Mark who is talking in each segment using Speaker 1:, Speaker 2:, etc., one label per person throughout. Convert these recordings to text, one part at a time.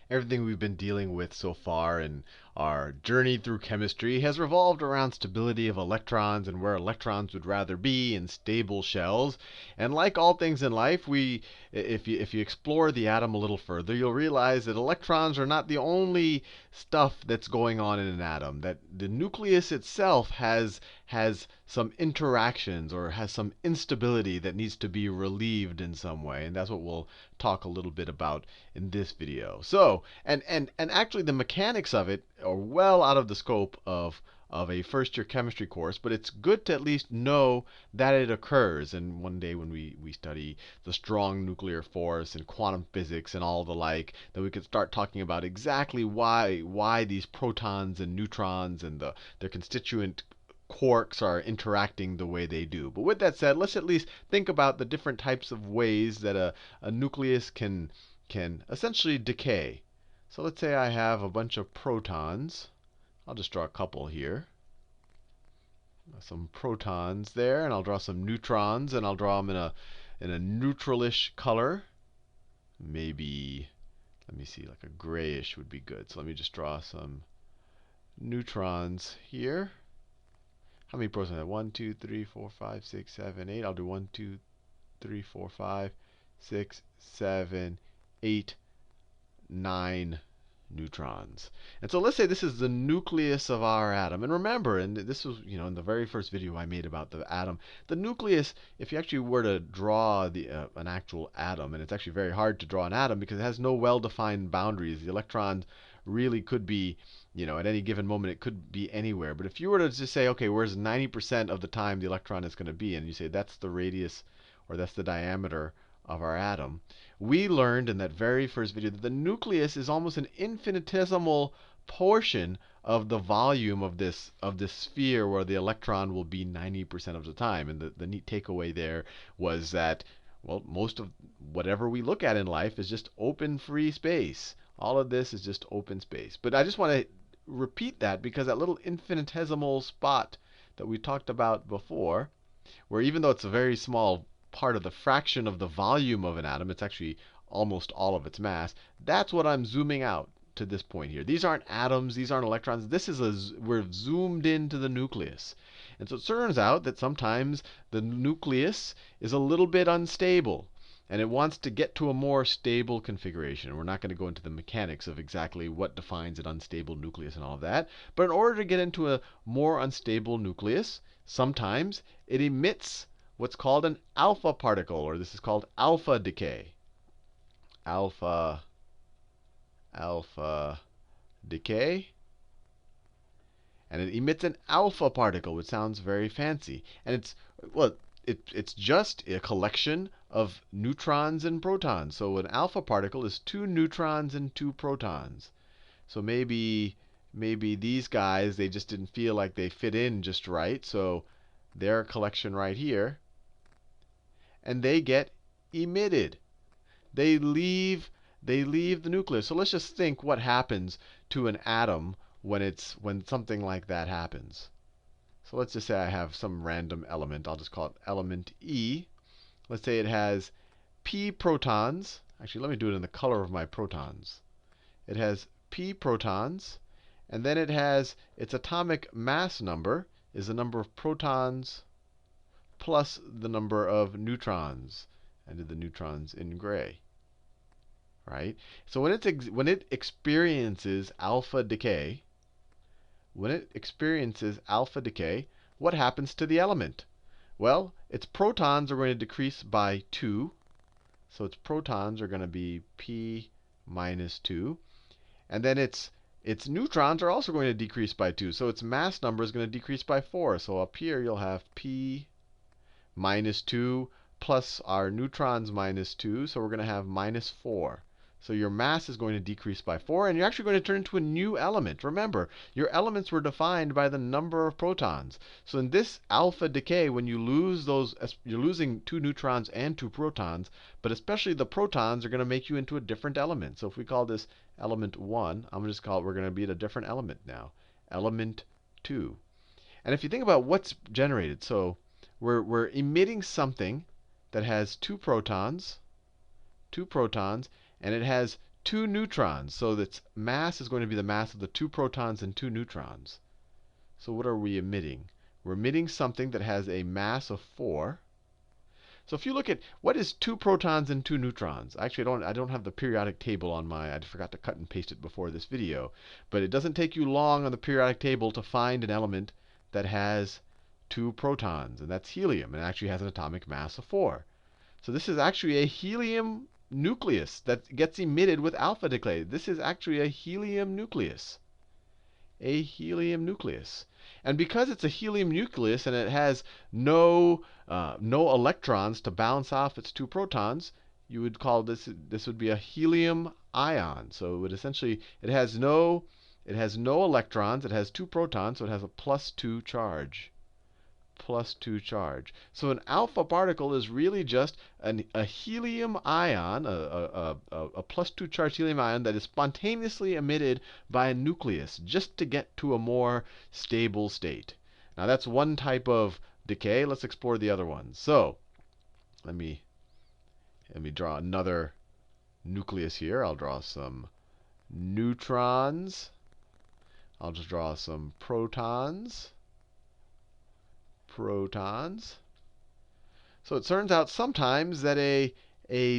Speaker 1: Everything we've been dealing with so far in our journey through chemistry has revolved around stability of electrons and where electrons would rather be in stable shells. And like all things in life, if you explore the atom a little further, you'll realize that electrons are not the only stuff that's going on in an atom. That the nucleus itself has some interactions or has some instability that needs to be relieved in some way, and that's what we'll talk a little bit about in this video. So, and actually the mechanics of it are well out of the scope of a first year chemistry course, but it's good to at least know that it occurs. And one day when we study the strong nuclear force and quantum physics and all the like, then we could start talking about exactly why these protons and neutrons and their constituent quarks are interacting the way they do. But with that said, let's at least think about the different types of ways that a nucleus can essentially decay. So let's say I have a bunch of protons. I'll just draw a couple here. Some protons there, and I'll draw some neutrons, and I'll draw them in a neutralish color. Maybe, let me see, like a grayish would be good. So let me just draw some neutrons here. How many protons? 1, 2, 3, 4, 5, 6, 7, 8. I'll do 1, 2, 3, 4, 5, 6, 7, 8, 9 neutrons. And so let's say this is the nucleus of our atom. And remember, and this was, in the very first video I made about the atom, the nucleus, if you actually were to draw an actual atom, and it's actually very hard to draw an atom because it has no well-defined boundaries. The electrons really could be, at any given moment it could be anywhere. But if you were to just say, okay, where's 90% of the time the electron is going to be, and you say that's the radius or that's the diameter of our atom, we learned in that very first video that the nucleus is almost an infinitesimal portion of the volume of this sphere where the electron will be 90% of the time. And the neat takeaway there was that, well, most of whatever we look at in life is just open free space. All of this is just open space. But I just want to repeat that because that little infinitesimal spot that we talked about before, where even though it's a very small part of the fraction of the volume of an atom, it's actually almost all of its mass, that's what I'm zooming out to this point here. These aren't atoms, these aren't electrons. This is we're zoomed into the nucleus. And so it turns out that sometimes the nucleus is a little bit unstable, and it wants to get to a more stable configuration. We're not going to go into the mechanics of exactly what defines an unstable nucleus and all of that. But in order to get into a more unstable nucleus, sometimes it emits what's called an alpha particle, or this is called alpha decay. Alpha decay. And it emits an alpha particle, which sounds very fancy. And it's just a collection of neutrons and protons. So an alpha particle is 2 neutrons and 2 protons. So maybe these guys, they just didn't feel like they fit in just right. So they're a collection right here. And they get emitted. They leave the nucleus. So let's just think what happens to an atom when something like that happens. So let's just say I have some random element. I'll just call it element E. Let's say it has p protons. Actually, let me do it in the color of my protons. It has p protons, and then it has its atomic mass number is the number of protons plus the number of neutrons. I did the neutrons in gray. Right? So when it experiences alpha decay, what happens to the element? Well, its protons are going to decrease by 2. So its protons are going to be p minus 2. And then its neutrons are also going to decrease by 2. So its mass number is going to decrease by 4. So up here you'll have p minus 2 plus our neutrons minus 2. So we're going to have minus 4. So your mass is going to decrease by 4, and you're actually going to turn into a new element. Remember, your elements were defined by the number of protons. So in this alpha decay, when you lose those, you're losing 2 neutrons and 2 protons, but especially the protons are going to make you into a different element. So if we call this element 1, I'm going to just call it, we're going to be at a different element now, element 2. And if you think about what's generated, so we're emitting something that has 2 protons, and it has 2 neutrons. So its mass is going to be the mass of the 2 protons and 2 neutrons. So what are we emitting? We're emitting something that has a mass of 4. So if you look at what is 2 protons and 2 neutrons, actually I don't have the periodic table on I forgot to cut and paste it before this video, but it doesn't take you long on the periodic table to find an element that has 2 protons, and that's helium, and it actually has an atomic mass of 4. So this is actually a helium nucleus that gets emitted with alpha decay. This is actually a helium nucleus. A helium nucleus. And because it's a helium nucleus and it has no electrons to bounce off its 2 protons, you would call this would be a helium ion. So it would essentially it has no electrons, it has 2 protons, so it has a +2 charge. +2 charge. So an alpha particle is really just a helium ion, a +2 charged helium ion that is spontaneously emitted by a nucleus just to get to a more stable state. Now that's one type of decay. Let's explore the other ones. So let me draw another nucleus here. I'll draw some neutrons. I'll just draw some protons. So it turns out sometimes that a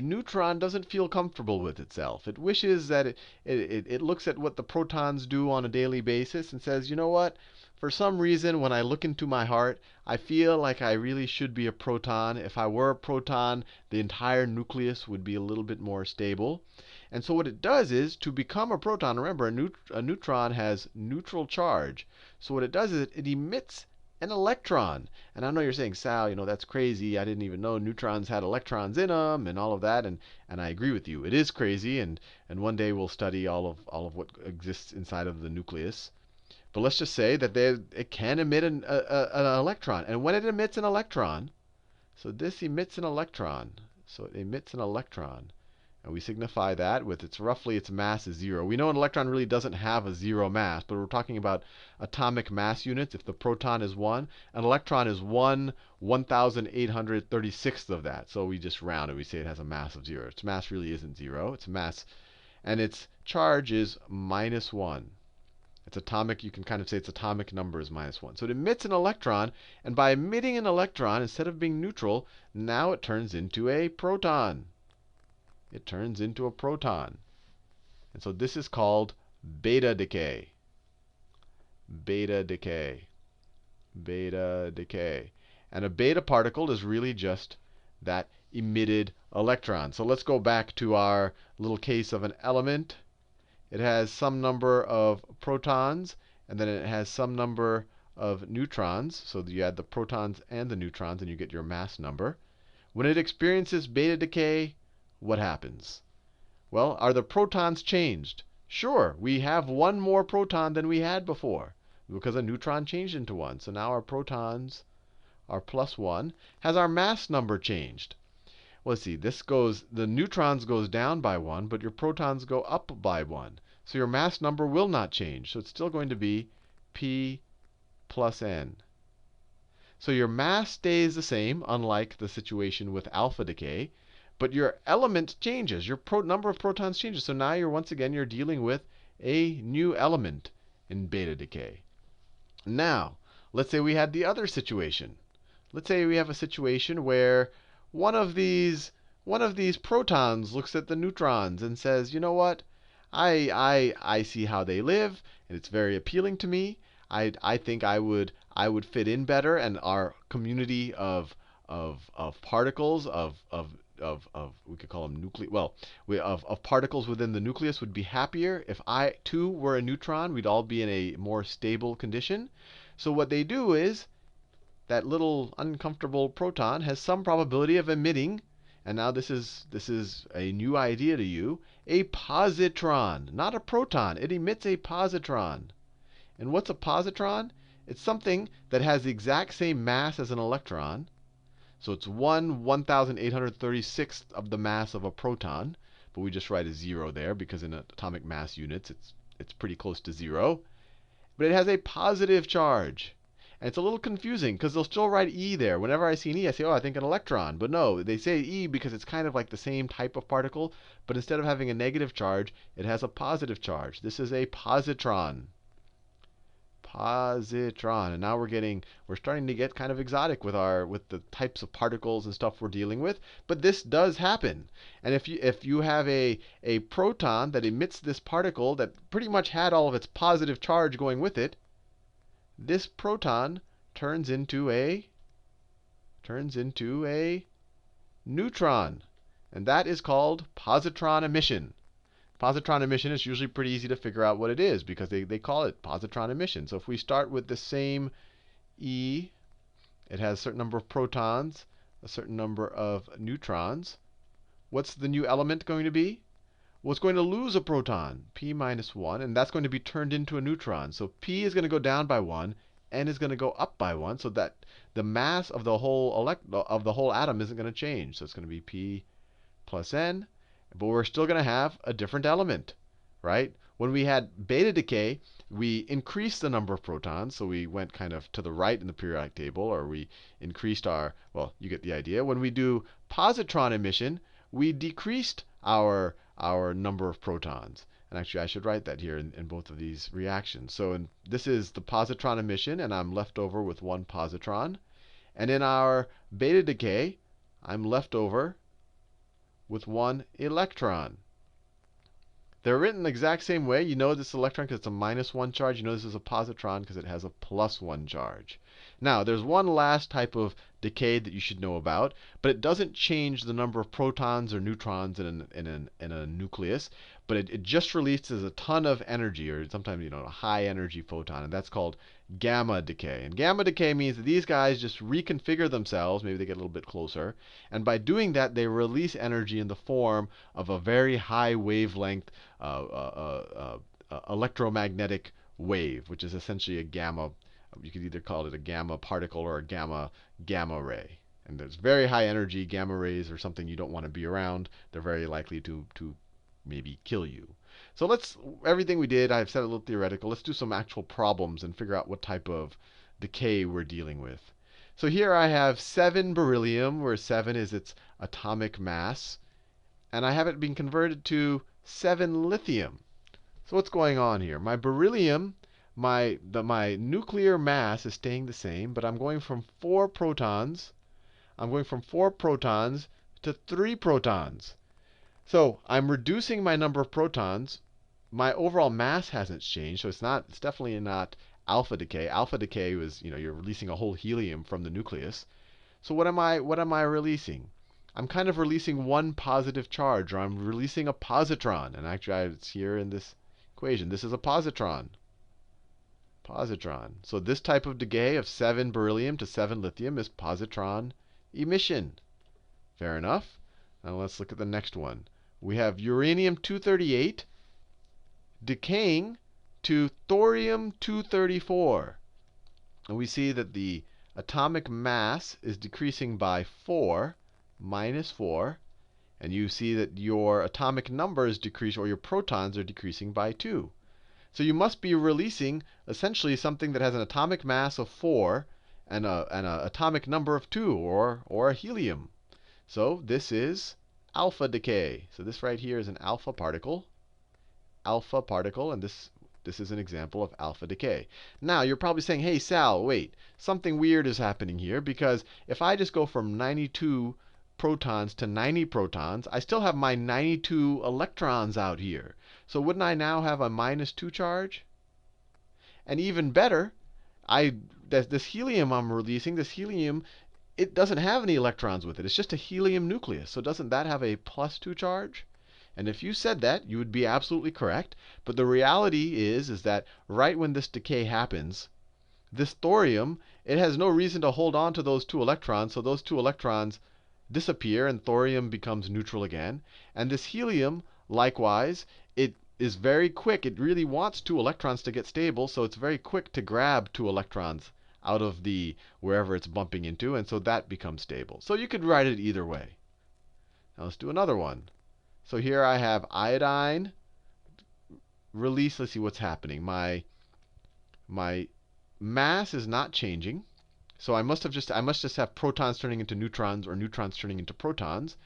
Speaker 1: neutron doesn't feel comfortable with itself. It wishes that it looks at what the protons do on a daily basis and says, you know what? For some reason, when I look into my heart, I feel like I really should be a proton. If I were a proton, the entire nucleus would be a little bit more stable. And so what it does is, to become a proton, remember, a neutron has neutral charge. So what it does is it emits an electron. And I know you're saying, Sal, that's crazy. I didn't even know neutrons had electrons in them and all of that. And I agree with you. It is crazy. And one day we'll study all of what exists inside of the nucleus. But let's just say that it can emit an electron. And when it emits an electron, so this emits an electron. So it emits an electron. And we signify that with its mass is 0. We know an electron really doesn't have a 0 mass, but we're talking about atomic mass units. If the proton is 1, an electron is 1/1836th of that. So we just round it. We say it has a mass of 0. Its mass really isn't 0. Its mass, and its charge is -1. Its atomic, you can kind of say its atomic number is -1. So it emits an electron, and by emitting an electron, instead of being neutral, now it turns into a proton. It turns into a proton. And so this is called beta decay. Beta decay. Beta decay. And a beta particle is really just that emitted electron. So let's go back to our little case of an element. It has some number of protons, and then it has some number of neutrons. So you add the protons and the neutrons, and you get your mass number. When it experiences beta decay, what happens? Well, are the protons changed? Sure, we have one more proton than we had before because a neutron changed into one. So now our protons are +1. Has our mass number changed? Well, let's see. The neutrons goes down by 1, but your protons go up by 1. So your mass number will not change. So it's still going to be P + n. So your mass stays the same, unlike the situation with alpha decay. But your element changes. Your number of protons changes. So now you're dealing with a new element in beta decay. Now, let's say we had the other situation. Let's say we have a situation where one of these protons looks at the neutrons and says, you know what? I see how they live, and it's very appealing to me. I think I would fit in better, and our community of particles we could call them of particles within the nucleus would be happier. If I too were a neutron, we'd all be in a more stable condition. So what they do is that little uncomfortable proton has some probability of emitting, and now this is a new idea to you, a positron, not a proton. It emits a positron. And what's a positron? It's something that has the exact same mass as an electron. So it's 1/1836th of the mass of a proton, but we just write a 0 there because in atomic mass units it's pretty close to 0. But it has a positive charge. And it's a little confusing because they'll still write E there. Whenever I see an E, I say, oh, I think an electron. But no, they say E because it's kind of like the same type of particle, but instead of having a negative charge, it has a positive charge. This is a positron. Positron. And now we're starting to get kind of exotic with the types of particles and stuff we're dealing with. But this does happen. And if you have a proton that emits this particle that pretty much had all of its positive charge going with it, this proton turns into a neutron. And that is called positron emission. Positron emission is usually pretty easy to figure out what it is because they call it positron emission. So if we start with the same E, it has a certain number of protons, a certain number of neutrons. What's the new element going to be? Well, it's going to lose a proton, p minus 1, and that's going to be turned into a neutron. So p is going to go down by 1, n is going to go up by 1, so that the mass of the whole atom isn't going to change. So it's going to be p plus n. But we're still going to have a different element, right? When we had beta decay, we increased the number of protons. So we went kind of to the right in the periodic table, or we increased well, you get the idea. When we do positron emission, we decreased our number of protons. And actually, I should write that here in both of these reactions. So this is the positron emission, and I'm left over with one positron. And in our beta decay, I'm left over with one electron. They're written the exact same way. You know this electron because it's a -1 charge. You know this is a positron because it has a +1 charge. Now, there's one last type of decay that you should know about, but it doesn't change the number of protons or neutrons in a nucleus, but it just releases a ton of energy, or sometimes a high energy photon, and that's called gamma decay. And gamma decay means that these guys just reconfigure themselves. Maybe they get a little bit closer, and by doing that, they release energy in the form of a very high wavelength electromagnetic wave, which is essentially a gamma. You could either call it a gamma particle or a gamma ray. And there's very high energy gamma rays are something you don't want to be around. They're very likely to maybe kill you. So everything we did, I've said a little theoretical. Let's do some actual problems and figure out what type of decay we're dealing with. So here I have 7 beryllium, where 7 is its atomic mass. And I have it being converted to 7 lithium. So what's going on here? My beryllium, my nuclear mass is staying the same, but I'm going from 4 protons. I'm going from 4 protons to 3 protons. So I'm reducing my number of protons. My overall mass hasn't changed, so it's definitely not alpha decay. Alpha decay was, you're releasing a whole helium from the nucleus. So what am I releasing? I'm kind of releasing one positive charge, or I'm releasing a positron. And actually, it's here in this equation. This is a positron. Positron. So this type of decay of 7 beryllium to 7 lithium is positron emission. Fair enough. Now let's look at the next one. We have uranium-238 decaying to thorium-234. And we see that the atomic mass is decreasing by 4, -4. And you see that your atomic number is decreasing, or your protons are decreasing by 2. So you must be releasing essentially something that has an atomic mass of 4 and an atomic number of 2, or a helium. So this is alpha decay. So this right here is an alpha particle. Alpha particle, and this is an example of alpha decay. Now, you're probably saying, hey, Sal, wait, something weird is happening here, because if I just go from 92 protons to 90 protons, I still have my 92 electrons out here. So wouldn't I now have a -2 charge? And even better, this helium I'm releasing, this helium, it doesn't have any electrons with it. It's just a helium nucleus. So doesn't that have a +2 charge? And if you said that, you would be absolutely correct. But the reality is that right when this decay happens, this thorium, it has no reason to hold on to those 2 electrons. So those 2 electrons disappear, and thorium becomes neutral again. And this helium, likewise, it is very quick. It really wants 2 electrons to get stable, so it's very quick to grab 2 electrons out of wherever it's bumping into, and so that becomes stable. So you could write it either way. Now let's do another one. So here I have iodine release. Let's see what's happening. My mass is not changing. So I must just have protons turning into neutrons or neutrons turning into protons.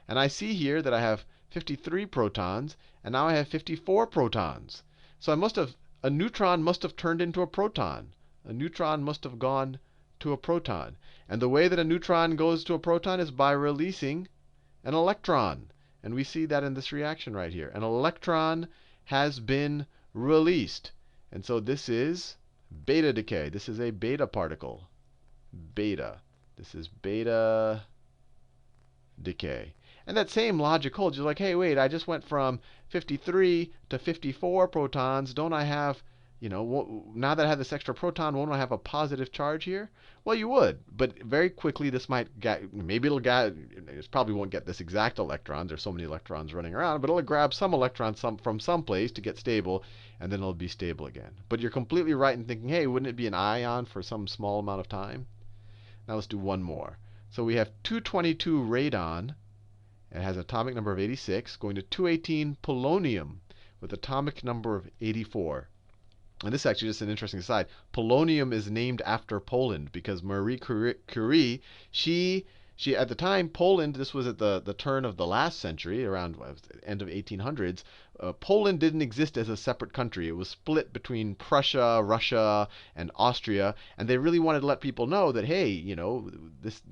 Speaker 1: And I see here that I have 53 protons, and now I have 54 protons. So a neutron must have turned into a proton. A neutron must have gone to a proton. And the way that a neutron goes to a proton is by releasing an electron. And we see that in this reaction right here. An electron has been released. And so this is beta decay. This is a beta particle. Beta. This is beta decay. And that same logic holds. You're like, hey, wait, I just went from 53 to 54 protons. Don't I have, now that I have this extra proton, won't I have a positive charge here? Well, you would. But very quickly, this might get, maybe it probably won't get this exact electron. There's so many electrons running around. But it'll grab some electrons from some place to get stable, and then it'll be stable again. But you're completely right in thinking, hey, wouldn't it be an ion for some small amount of time? Now let's do one more. So we have 222 radon. It has an atomic number of 86, going to 218 polonium with atomic number of 84. And this is actually just an interesting aside. Polonium is named after Poland because Marie Curie, she at the time, Poland, this was at the turn of the last century, around the end of 1800s, Poland didn't exist as a separate country. It was split between Prussia, Russia, and Austria, and they really wanted to let people know that, hey,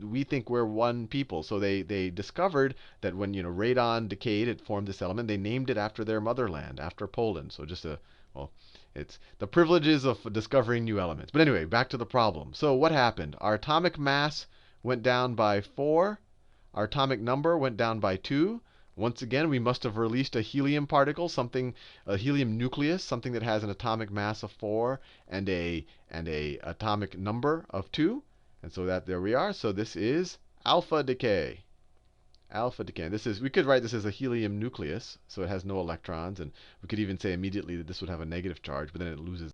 Speaker 1: we think we're one people. So they discovered that when radon decayed, it formed this element. They named it after their motherland, after Poland. So it's the privileges of discovering new elements. But anyway, back to the problem. So what happened? Our atomic mass went down by 4. Our atomic number went down by 2. Once again, we must have released a helium particle, a helium nucleus, something that has an atomic mass of 4 and a atomic number of 2. And so there we are. So this is alpha decay. Alpha decay. We could write this as a helium nucleus, so it has no electrons, and we could even say immediately that this would have a negative charge, but then it loses